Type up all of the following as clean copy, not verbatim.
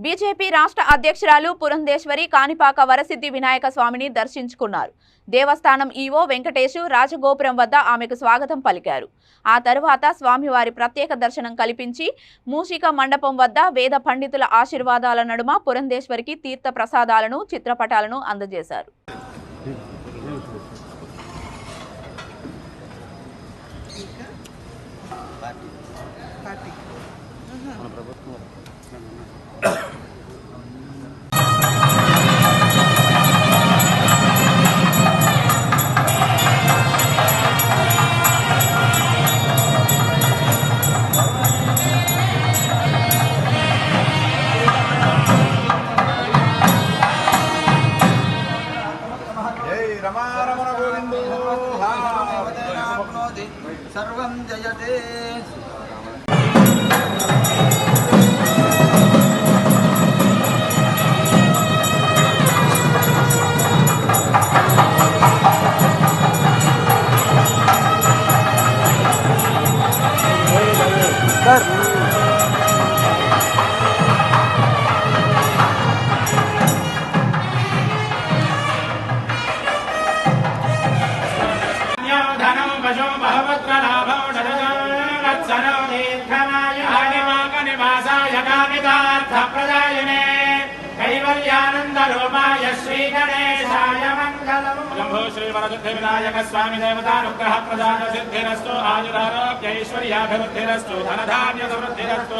BJP రాష్ట్ర అధ్యక్షురాలు పురంధేశ్వరి కాణిపాక వరసిద్ధి వినాయక స్వామిని దర్శించుకున్నారు. దేవస్థానం ఈవో వెంకటేశు రాజగోపురం వద్ద ఆమెకు స్వాగతం పలికారు. ఆ తరువాత స్వామివారి ప్రత్యేక దర్శనం కల్పించి మూషిక మండపం వద్ద వేద పండితుల ఆశీర్వాదాల నడుమ పురంధేశ్వరికి తీర్థ ప్రసాదాలను చిత్రపటాలను అందజేశారు. सर्वं जयते कैवल्यानंदरूपाय श्री गणेशाय मंगलम्। शंभो श्री वरसिद्धि विनायक स्वामी देवतानुग्रह प्रदान सिद्धिरस्तु आयुरारोग्यैश्वर्याभिवृद्धिरस्तु धनधान्य समृद्धिरस्तु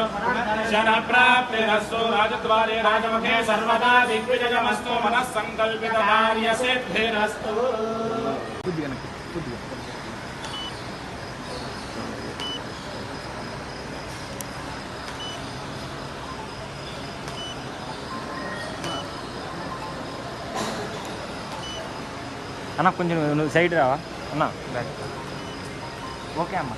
जन प्राप्तिरस्तु राजद्वारे राजमुखे सर्वदा दिग्विजयमस्तु मनः संकल्पित कार्य सिद्धिरस्तु। అన్న కొంచెం నువ్వు సైడ్ రావా అన్న ఓకే అమ్మ.